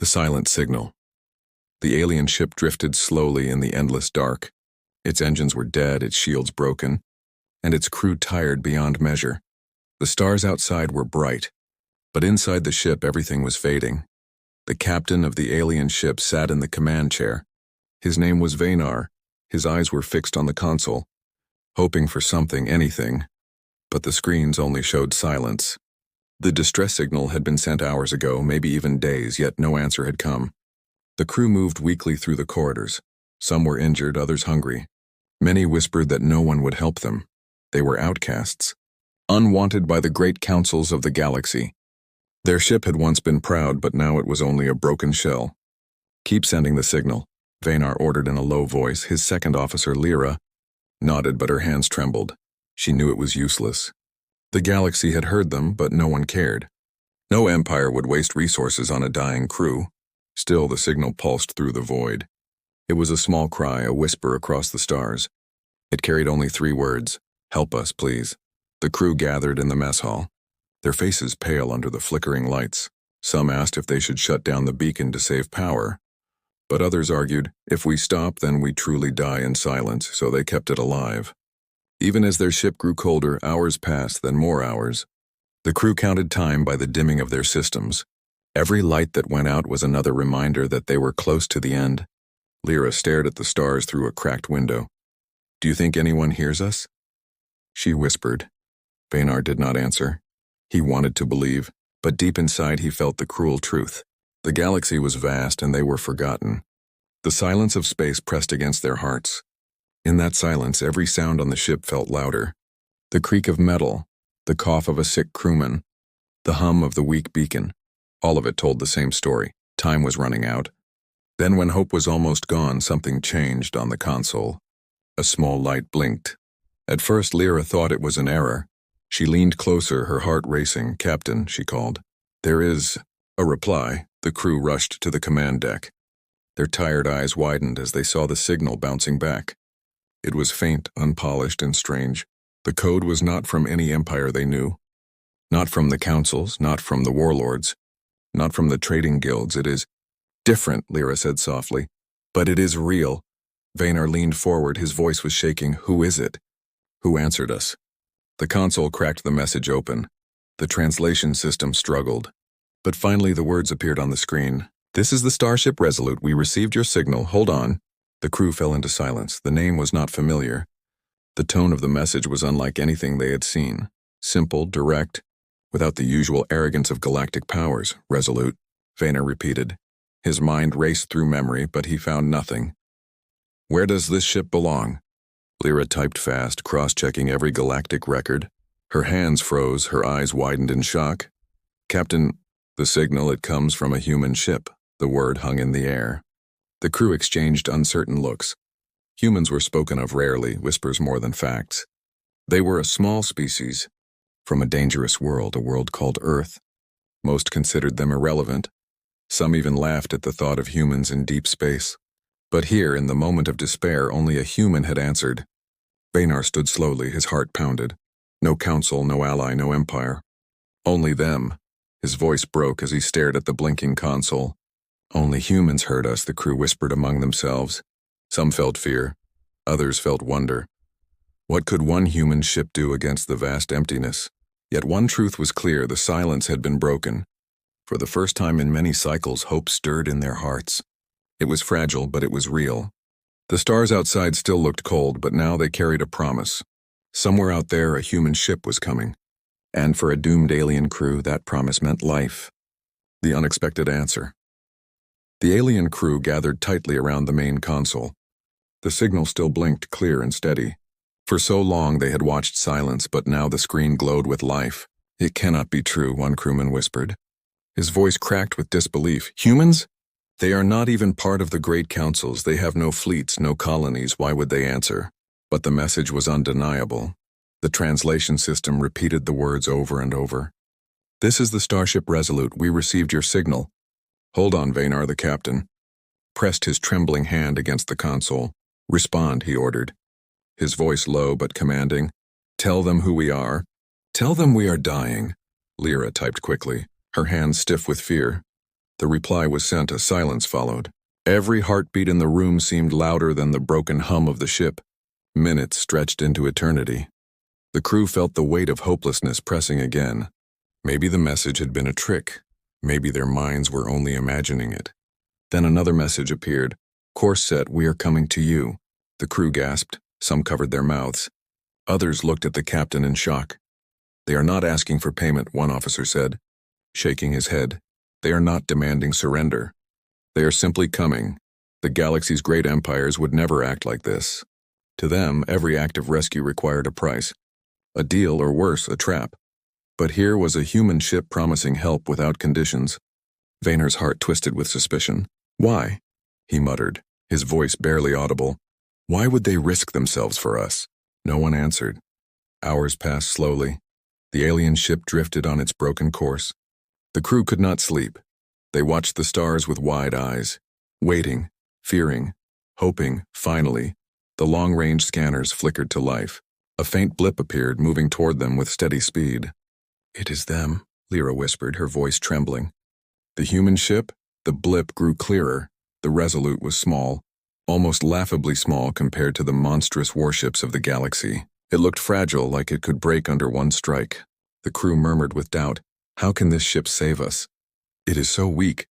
The silent signal. The alien ship drifted slowly in the endless dark. Its engines were dead, its shields broken, and its crew tired beyond measure. The stars outside were bright, but inside the ship everything was fading. The captain of the alien ship sat in the command chair. His name was Vanar. His eyes were fixed on the console, hoping for something, anything, but the screens only showed silence. The distress signal had been sent hours ago, maybe even days, yet no answer had come. The crew moved weakly through the corridors. Some were injured, others hungry. Many whispered that no one would help them. They were outcasts, unwanted by the great councils of the galaxy. Their ship had once been proud, but now it was only a broken shell. "Keep sending the signal," Vanar ordered in a low voice. His second officer, Lyra, nodded, but her hands trembled. She knew it was useless. The galaxy had heard them, but no one cared. No empire would waste resources on a dying crew. Still, the signal pulsed through the void. It was a small cry, a whisper across the stars. It carried only 3 words: "Help us, please." The crew gathered in the mess hall, their faces pale under the flickering lights. Some asked if they should shut down the beacon to save power, but others argued, if we stop, then we truly die in silence, so they kept it alive. Even as their ship grew colder, hours passed, then more hours. The crew counted time by the dimming of their systems. Every light that went out was another reminder that they were close to the end. Lyra stared at the stars through a cracked window. "Do you think anyone hears us?" She whispered. Vanar did not answer. He wanted to believe, but deep inside he felt the cruel truth. The galaxy was vast and they were forgotten. The silence of space pressed against their hearts. In that silence, every sound on the ship felt louder. The creak of metal, the cough of a sick crewman, the hum of the weak beacon. All of it told the same story. Time was running out. Then when hope was almost gone, something changed on the console. A small light blinked. At first, Lyra thought it was an error. She leaned closer, her heart racing. "Captain," she called. "There is..." A reply. The crew rushed to the command deck. Their tired eyes widened as they saw the signal bouncing back. It was faint, unpolished, and strange. The code was not from any empire they knew. Not from the councils, not from the warlords, not from the trading guilds. "It is different," Lyra said softly. "But it is real." Vanar leaned forward, his voice was shaking. "Who is it? Who answered us?" The console cracked the message open. The translation system struggled. But finally the words appeared on the screen. "This is the Starship Resolute. We received your signal. Hold on." The crew fell into silence. The name was not familiar. The tone of the message was unlike anything they had seen. Simple, direct, without the usual arrogance of galactic powers. "Resolute," Vanar repeated. His mind raced through memory, but he found nothing. "Where does this ship belong?" Lyra typed fast, cross-checking every galactic record. Her hands froze, her eyes widened in shock. "Captain, the signal, it comes from a human ship." The word hung in the air. The crew exchanged uncertain looks. Humans were spoken of rarely, whispers more than facts. They were a small species, from a dangerous world, a world called Earth. Most considered them irrelevant. Some even laughed at the thought of humans in deep space. But here, in the moment of despair, only a human had answered. Vanar stood slowly, his heart pounded. No council, no ally, no empire. Only them. His voice broke as he stared at the blinking console. "Only humans heard us," the crew whispered among themselves. Some felt fear. Others felt wonder. What could one human ship do against the vast emptiness? Yet one truth was clear: the silence had been broken. For the first time in many cycles, hope stirred in their hearts. It was fragile, but it was real. The stars outside still looked cold, but now they carried a promise. Somewhere out there, a human ship was coming. And for a doomed alien crew, that promise meant life. The unexpected answer. The alien crew gathered tightly around the main console. The signal still blinked, clear and steady. For so long they had watched silence, but now the screen glowed with life. "It cannot be true," one crewman whispered. His voice cracked with disbelief. "Humans? They are not even part of the great councils. They have no fleets, no colonies. Why would they answer?" But the message was undeniable. The translation system repeated the words over and over. "This is the Starship Resolute. We received your signal." "Hold on," Vanar, the captain, pressed his trembling hand against the console. "Respond," he ordered. His voice low but commanding. "Tell them who we are. Tell them we are dying." Lyra typed quickly, her hands stiff with fear. The reply was sent, a silence followed. Every heartbeat in the room seemed louder than the broken hum of the ship. Minutes stretched into eternity. The crew felt the weight of hopelessness pressing again. Maybe the message had been a trick. Maybe their minds were only imagining it. Then another message appeared. Course set, we are coming to you. The crew gasped. Some covered their mouths. Others looked at the captain in shock. They are not asking for payment, one officer said, shaking his head. They are not demanding surrender. They are simply coming. The galaxy's great empires would never act like this. To them, every act of rescue required a price. A deal, or worse, a trap. But here was a human ship promising help without conditions. Vaynar's heart twisted with suspicion. Why? He muttered, his voice barely audible. Why would they risk themselves for us? No one answered. Hours passed slowly. The alien ship drifted on its broken course. The crew could not sleep. They watched the stars with wide eyes, waiting, fearing, hoping. Finally, the long-range scanners flickered to life. A faint blip appeared, moving toward them with steady speed. It is them, Lyra whispered, her voice trembling. The human ship? The blip grew clearer. The Resolute was small, almost laughably small compared to the monstrous warships of the galaxy. It looked fragile, like it could break under one strike. The crew murmured with doubt, how can this ship save us? It is so weak.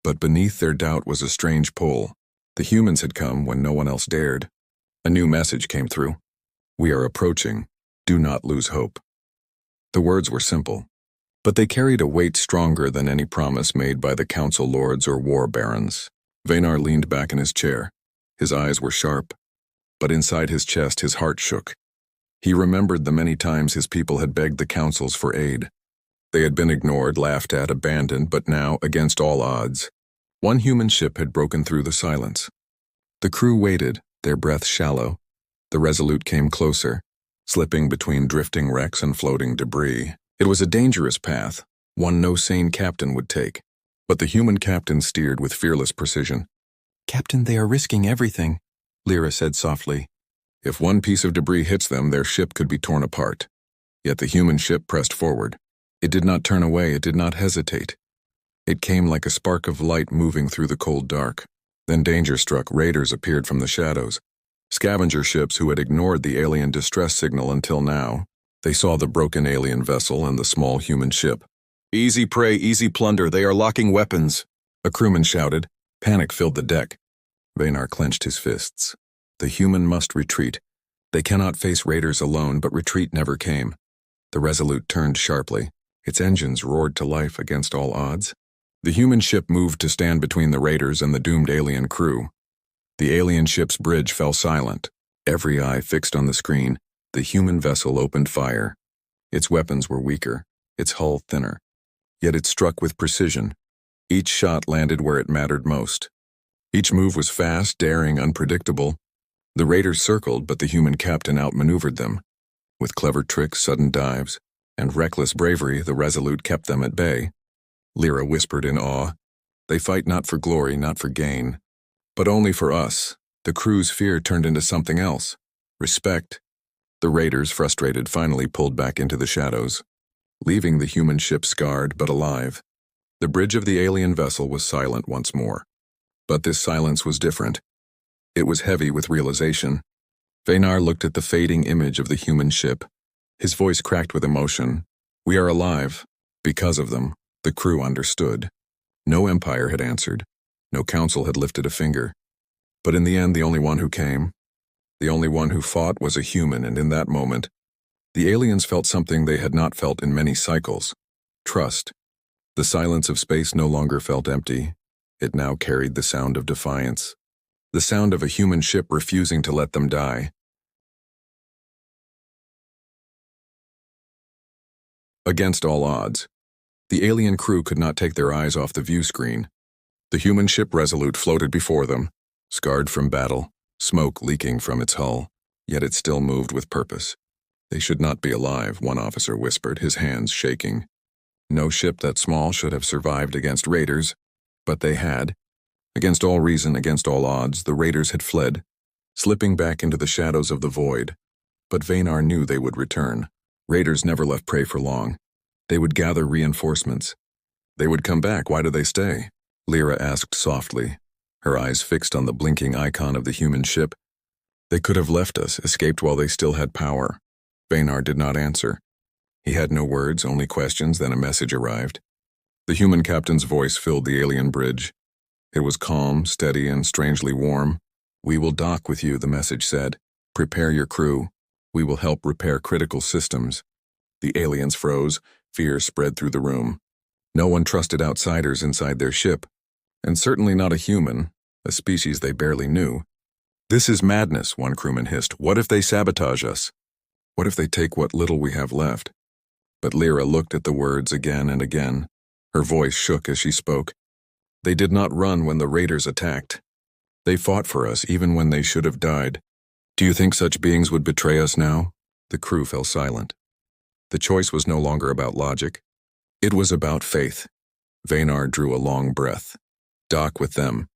But beneath their doubt was a strange pull. The humans had come when no one else dared. A new message came through. We are approaching. Do not lose hope. The words were simple, but they carried a weight stronger than any promise made by the council lords or war barons. Vaynar leaned back in his chair. His eyes were sharp, but inside his chest his heart shook. He remembered the many times his people had begged the councils for aid. They had been ignored, laughed at, abandoned, but now, against all odds, one human ship had broken through the silence. The crew waited, their breaths shallow. The Resolute came closer, slipping between drifting wrecks and floating debris. It was a dangerous path, one no sane captain would take. But the human captain steered with fearless precision. Captain, they are risking everything, Lyra said softly. If one piece of debris hits them, their ship could be torn apart. Yet the human ship pressed forward. It did not turn away, it did not hesitate. It came like a spark of light moving through the cold dark. Then danger struck. Raiders appeared from the shadows. Scavenger ships who had ignored the alien distress signal until now. They saw the broken alien vessel and the small human ship. Easy prey, easy plunder, they are locking weapons, a crewman shouted. Panic filled the deck. Vaynar clenched his fists. The human must retreat. They cannot face raiders alone, but retreat never came. The Resolute turned sharply. Its engines roared to life against all odds. The human ship moved to stand between the raiders and the doomed alien crew. The alien ship's bridge fell silent. Every eye fixed on the screen, the human vessel opened fire. Its weapons were weaker, its hull thinner. Yet it struck with precision. Each shot landed where it mattered most. Each move was fast, daring, unpredictable. The raiders circled, but the human captain outmaneuvered them. With clever tricks, sudden dives, and reckless bravery, the Resolute kept them at bay. Lyra whispered in awe. They fight not for glory, not for gain, but only for us. The crew's fear turned into something else. Respect. The raiders, frustrated, finally pulled back into the shadows, leaving the human ship scarred but alive. The bridge of the alien vessel was silent once more. But this silence was different. It was heavy with realization. Vaynar looked at the fading image of the human ship. His voice cracked with emotion. We are alive. Because of them. The crew understood. No empire had answered. No council had lifted a finger. But in the end, the only one who came, the only one who fought, was a human, and in that moment, the aliens felt something they had not felt in many cycles. Trust. The silence of space no longer felt empty. It now carried the sound of defiance. The sound of a human ship refusing to let them die. Against all odds, the alien crew could not take their eyes off the view screen. The human ship Resolute floated before them, scarred from battle, smoke leaking from its hull, yet it still moved with purpose. They should not be alive, one officer whispered, his hands shaking. No ship that small should have survived against raiders, but they had. Against all reason, against all odds, the raiders had fled, slipping back into the shadows of the void. But Vaynar knew they would return. Raiders never left prey for long. They would gather reinforcements. They would come back. Why do they stay? Lyra asked softly, her eyes fixed on the blinking icon of the human ship. They could have left us, escaped while they still had power. Vanar did not answer. He had no words, only questions, then a message arrived. The human captain's voice filled the alien bridge. It was calm, steady, and strangely warm. "We will dock with you," the message said. "Prepare your crew. We will help repair critical systems." The aliens froze. Fear spread through the room. No one trusted outsiders inside their ship, and certainly not a human, a species they barely knew. "This is madness," one crewman hissed. "What if they sabotage us? What if they take what little we have left?" But Lyra looked at the words again and again. Her voice shook as she spoke. "They did not run when the raiders attacked. They fought for us even when they should have died. Do you think such beings would betray us now?" The crew fell silent. The choice was no longer about logic. It was about faith. Vanar drew a long breath. "Dock with them.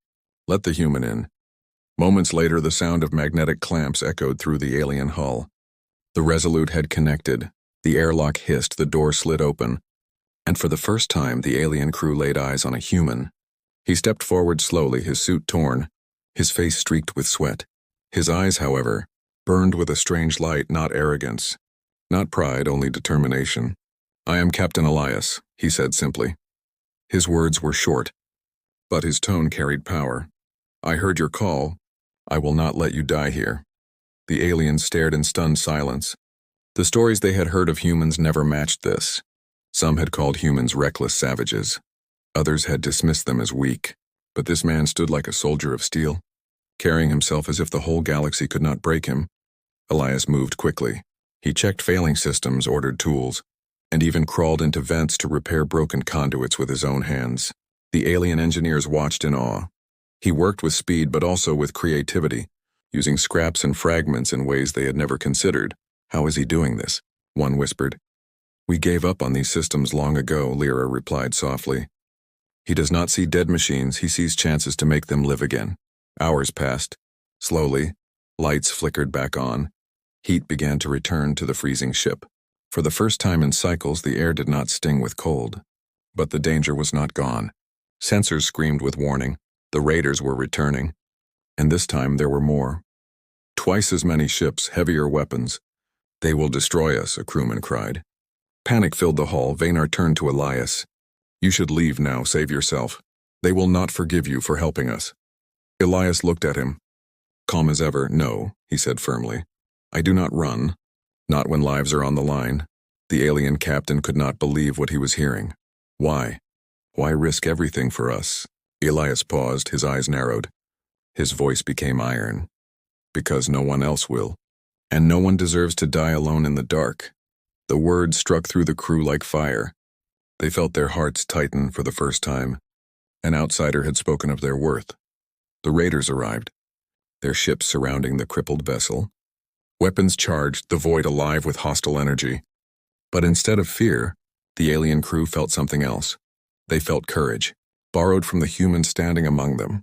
Let the human in." Moments later, the sound of magnetic clamps echoed through the alien hull. The Resolute had connected. The airlock hissed, the door slid open, and for the first time, the alien crew laid eyes on a human. He stepped forward slowly, his suit torn, his face streaked with sweat. His eyes, however, burned with a strange light, not arrogance, not pride, only determination. "I am Captain Elias," he said simply. His words were short, but his tone carried power. "I heard your call. I will not let you die here." The aliens stared in stunned silence. The stories they had heard of humans never matched this. Some had called humans reckless savages. Others had dismissed them as weak. But this man stood like a soldier of steel, carrying himself as if the whole galaxy could not break him. Elias moved quickly. He checked failing systems, ordered tools, and even crawled into vents to repair broken conduits with his own hands. The alien engineers watched in awe. He worked with speed but also with creativity, using scraps and fragments in ways they had never considered. "How is he doing this?" one whispered. "We gave up on these systems long ago," Lyra replied softly. "He does not see dead machines, he sees chances to make them live again." Hours passed. Slowly, lights flickered back on. Heat began to return to the freezing ship. For the first time in cycles, the air did not sting with cold. But the danger was not gone. Sensors screamed with warning. The raiders were returning. And this time there were more. Twice as many ships, heavier weapons. "They will destroy us," a crewman cried. Panic filled the hull. Vanar turned to Elias. "You should leave now, save yourself. They will not forgive you for helping us." Elias looked at him. Calm as ever. "No," he said firmly. "I do not run. Not when lives are on the line." The alien captain could not believe what he was hearing. "Why? Why risk everything for us?" Elias paused, his eyes narrowed. His voice became iron. "Because no one else will. And no one deserves to die alone in the dark." The words struck through the crew like fire. They felt their hearts tighten for the first time. An outsider had spoken of their worth. The raiders arrived, their ships surrounding the crippled vessel. Weapons charged, the void alive with hostile energy. But instead of fear, the alien crew felt something else. They felt courage, borrowed from the humans standing among them.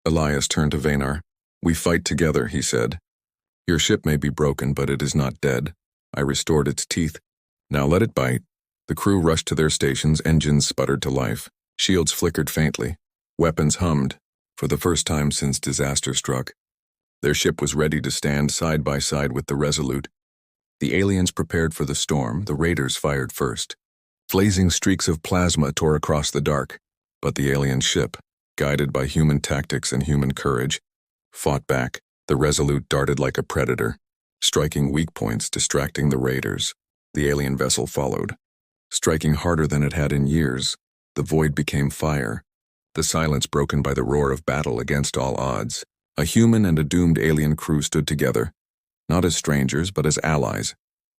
Elias turned to Vanar. "We fight together," he said. "Your ship may be broken, but it is not dead. I restored its teeth. Now let it bite." The crew rushed to their stations, engines sputtered to life. Shields flickered faintly. Weapons hummed, for the first time since disaster struck. Their ship was ready to stand side by side with the Resolute. The aliens prepared for the storm. The raiders fired first. Blazing streaks of plasma tore across the dark, but the alien ship, guided by human tactics and human courage, fought back. The Resolute darted like a predator, striking weak points, distracting the raiders. The alien vessel followed, striking harder than it had in years. The void became fire, the silence broken by the roar of battle against all odds. A human and a doomed alien crew stood together, not as strangers but as allies.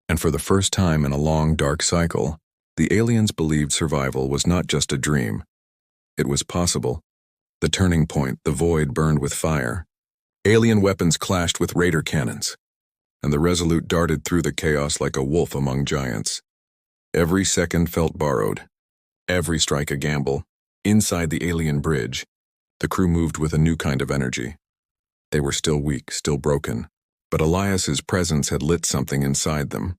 And for the first time in a long, dark cycle, the aliens believed survival was not just a dream. It was possible. The turning point, the void burned with fire. Alien weapons clashed with raider cannons, and the Resolute darted through the chaos like a wolf among giants. Every second felt borrowed, every strike a gamble. Inside the alien bridge, the crew moved with a new kind of energy. They were still weak, still broken, but Elias's presence had lit something inside them.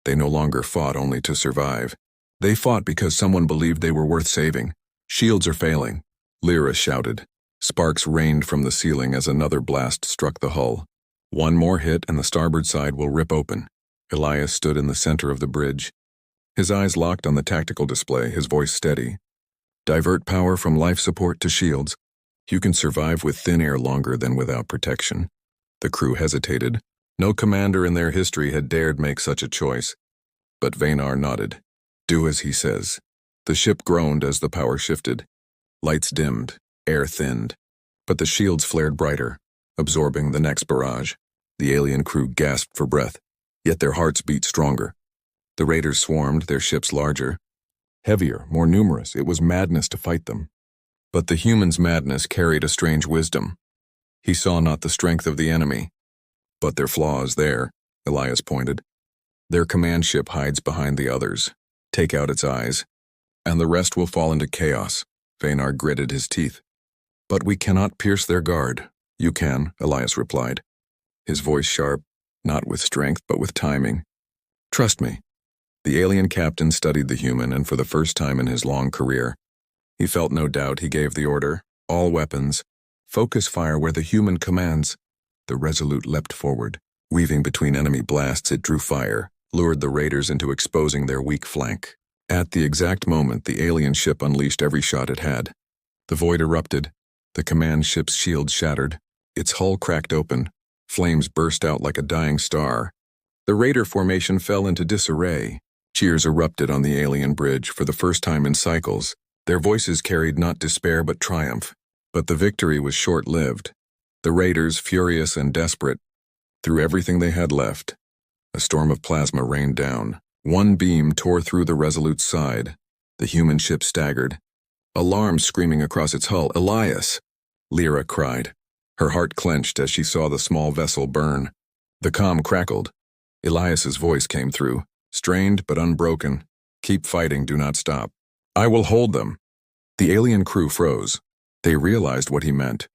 They no longer fought only to survive. They fought because someone believed they were worth saving. Shields are failing. Lyra shouted. Sparks rained from the ceiling as another blast struck the hull. One more hit and the starboard side will rip open. Elias stood in the center of the bridge. His eyes locked on the tactical display, his voice steady. Divert power from life support to shields. You can survive with thin air longer than without protection. The crew hesitated. No commander in their history had dared make such a choice. But Vanar nodded. Do as he says. The ship groaned as the power shifted. Lights dimmed, air thinned. But the shields flared brighter, absorbing the next barrage. The alien crew gasped for breath, yet their hearts beat stronger. The raiders swarmed, their ships larger. Heavier, more numerous, it was madness to fight them. But the human's madness carried a strange wisdom. He saw not the strength of the enemy, but their flaws there, Elias pointed. Their command ship hides behind the others. Take out its eyes, and the rest will fall into chaos. Vanar gritted his teeth. But we cannot pierce their guard. You can, Elias replied. His voice sharp, not with strength but with timing. Trust me. The alien captain studied the human, and for the first time in his long career, he felt no doubt. He gave the order. All weapons. Focus fire where the human commands. The Resolute leapt forward. Weaving between enemy blasts, it drew fire, lured the raiders into exposing their weak flank. At the exact moment, the alien ship unleashed every shot it had. The void erupted. The command ship's shield shattered. Its hull cracked open. Flames burst out like a dying star. The raider formation fell into disarray. Cheers erupted on the alien bridge for the first time in cycles. Their voices carried not despair but triumph. But the victory was short-lived. The raiders, furious and desperate, threw everything they had left. A storm of plasma rained down. One beam tore through the Resolute's side. The human ship staggered. Alarm screaming across its hull. Elias! Lyra cried. Her heart clenched as she saw the small vessel burn. The comm crackled. Elias's voice came through, strained but unbroken. Keep fighting, do not stop. I will hold them. The alien crew froze. They realized what he meant.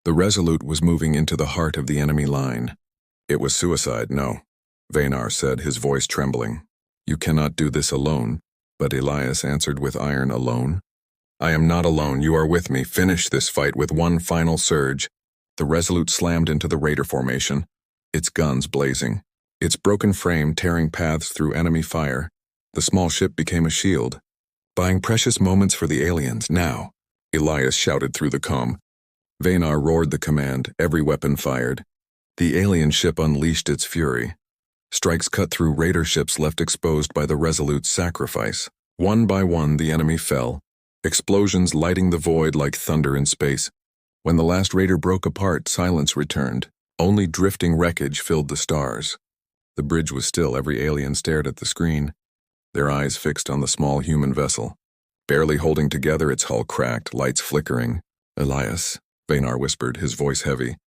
The Resolute was moving into the heart of the enemy line. It was suicide, no, Vanar said, his voice trembling. You cannot do this alone. But Elias answered with iron. Alone? I am not alone, you are with me. Finish this fight with one final surge. The Resolute slammed into the raider formation, its guns blazing, its broken frame tearing paths through enemy fire. The small ship became a shield, buying precious moments for the aliens. Now, Elias shouted through the comm. Vanar roared the command, every weapon fired. The alien ship unleashed its fury. Strikes cut through raider ships left exposed by the Resolute's sacrifice. One by one the enemy fell, explosions lighting the void like thunder in space. When the last raider broke apart, silence returned. Only drifting wreckage filled the stars. The bridge was still. Every alien stared at the screen, their eyes fixed on the small human vessel. Barely holding together, its hull cracked, lights flickering. Elias, Vanar whispered, his voice heavy.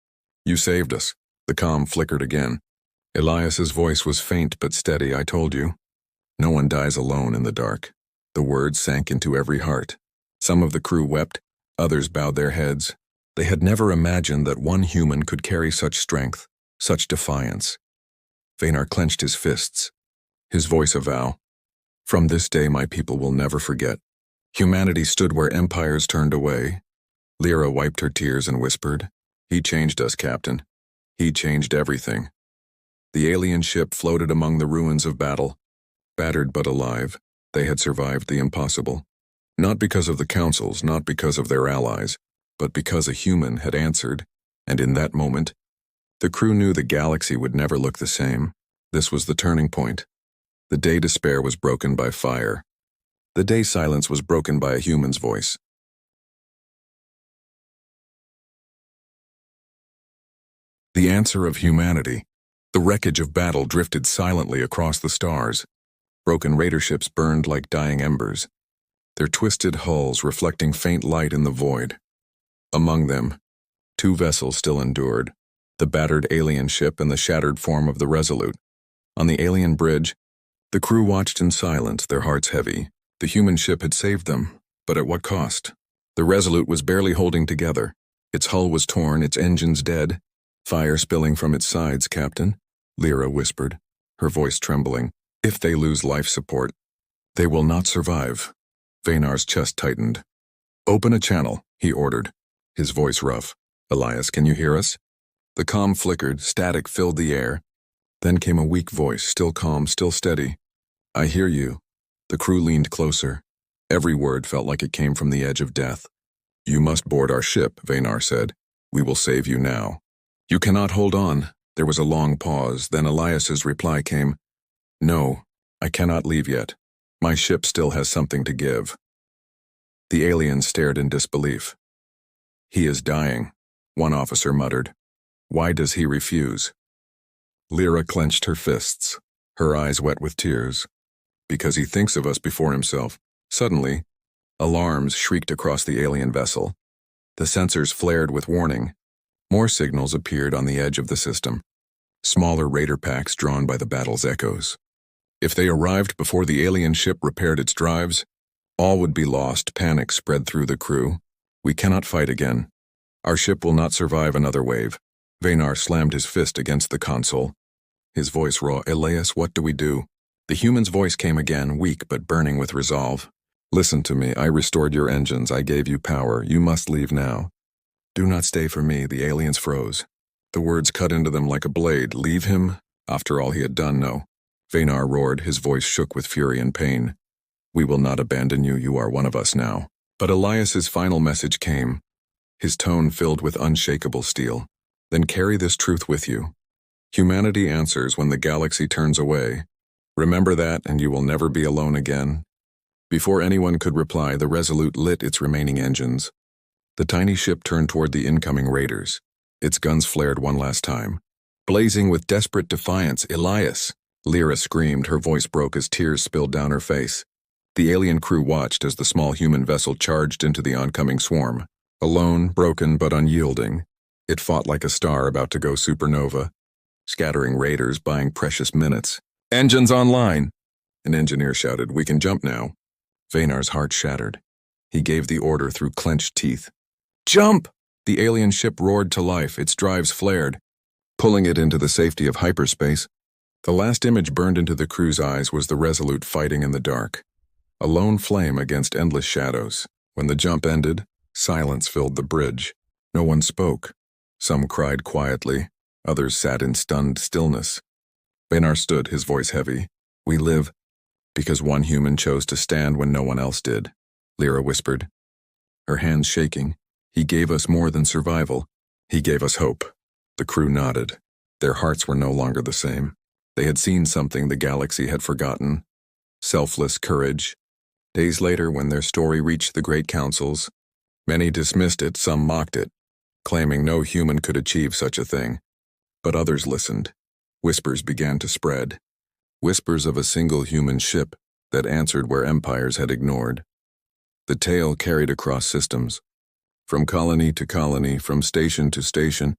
You saved us. The comm flickered again. Elias's voice was faint but steady. I told you. No one dies alone in the dark. The words sank into every heart. Some of the crew wept, others bowed their heads. They had never imagined that one human could carry such strength, such defiance. Vanar clenched his fists, his voice a vow. From this day my people will never forget. Humanity stood where empires turned away. Lyra wiped her tears and whispered, He changed us, Captain. He changed everything. The alien ship floated among the ruins of battle. Battered but alive, they had survived the impossible. Not because of the councils, not because of their allies, but because a human had answered, and in that moment, the crew knew the galaxy would never look the same. This was the turning point. The day despair was broken by fire. The day silence was broken by a human's voice. The answer of humanity. The wreckage of battle drifted silently across the stars. Broken raider ships burned like dying embers, their twisted hulls reflecting faint light in the void. Among them, 2 vessels still endured, the battered alien ship and the shattered form of the Resolute. On the alien bridge, the crew watched in silence, their hearts heavy. The human ship had saved them, but at what cost? The Resolute was barely holding together. Its hull was torn, its engines dead. Fire spilling from its sides, Captain, Lyra whispered, her voice trembling. If they lose life support, they will not survive. Vanar's chest tightened. Open a channel. he ordered, his voice rough. "Elias, can you hear us?" The comm flickered, static filled the air. Then came a weak voice, still calm, still steady. "I hear you." The crew leaned closer. Every word felt like it came from the edge of death. "You must board our ship," Vanar said. "We will save you now." "You cannot hold on." There was a long pause, then Elias's reply came. "No, I cannot leave yet. My ship still has something to give." The aliens stared in disbelief. "He is dying," one officer muttered. "Why does he refuse?" Lyra clenched her fists, her eyes wet with tears. "Because he thinks of us before himself." Suddenly, alarms shrieked across the alien vessel. The sensors flared with warning. More signals appeared on the edge of the system. Smaller raider packs drawn by the battle's echoes. If they arrived before the alien ship repaired its drives, all would be lost. Panic spread through the crew. "We cannot fight again. Our ship will not survive another wave." Vanar slammed his fist against the console. His voice raw. "Elias, what do we do?" The human's voice came again, weak but burning with resolve. "Listen to me. I restored your engines. I gave you power. You must leave now." "Do not stay for me." The aliens froze. The words cut into them like a blade. "Leave him?" After all he had done, no. Vanar roared, his voice shook with fury and pain. "We will not abandon you. You are one of us now." But Elias's final message came, his tone filled with unshakable steel. "Then carry this truth with you. Humanity answers when the galaxy turns away. Remember that, and you will never be alone again." Before anyone could reply, the Resolute lit its remaining engines. The tiny ship turned toward the incoming raiders. Its guns flared one last time. Blazing with desperate defiance, "Elias!" Lyra screamed, her voice broke as tears spilled down her face. The alien crew watched as the small human vessel charged into the oncoming swarm. Alone, broken but unyielding, it fought like a star about to go supernova, scattering raiders, buying precious minutes. "Engines online!" An engineer shouted. "We can jump now." Vanar's heart shattered. He gave the order through clenched teeth. "Jump!" The alien ship roared to life, its drives flared, pulling it into the safety of hyperspace. The last image burned into the crew's eyes was the Resolute fighting in the dark, a lone flame against endless shadows. When the jump ended, silence filled the bridge. No one spoke. Some cried quietly, others sat in stunned stillness. Vanar stood, his voice heavy. "We live because one human chose to stand when no one else did," Lyra whispered, her hands shaking. "He gave us more than survival. He gave us hope." The crew nodded. Their hearts were no longer the same. They had seen something the galaxy had forgotten. Selfless courage. Days later, when their story reached the great councils, many dismissed it, some mocked it, claiming no human could achieve such a thing. But others listened. Whispers began to spread. Whispers of a single human ship that answered where empires had ignored. The tale carried across systems, from colony to colony, from station to station,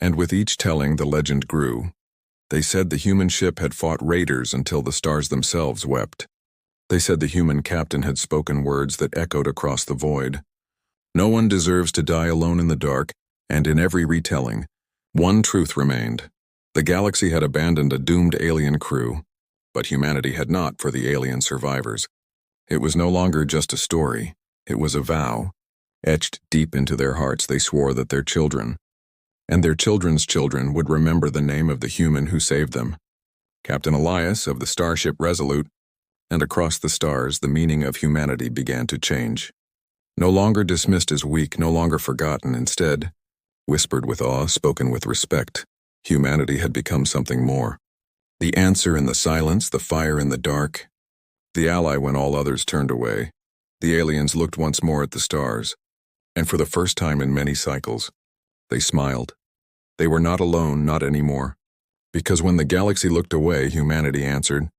and with each telling the legend grew. They said the human ship had fought raiders until the stars themselves wept. They said the human captain had spoken words that echoed across the void. No one deserves to die alone in the dark, and in every retelling, one truth remained. The galaxy had abandoned a doomed alien crew, but humanity had not for the alien survivors. It was no longer just a story. It was a vow. Etched deep into their hearts, they swore that their children, and their children's children, would remember the name of the human who saved them. Captain Elias of the starship Resolute, and across the stars, the meaning of humanity began to change. No longer dismissed as weak, no longer forgotten, instead, whispered with awe, spoken with respect, humanity had become something more. The answer in the silence, the fire in the dark, the ally when all others turned away. The aliens looked once more at the stars, and for the first time in many cycles, they smiled. They were not alone, not anymore. Because when the galaxy looked away, humanity answered,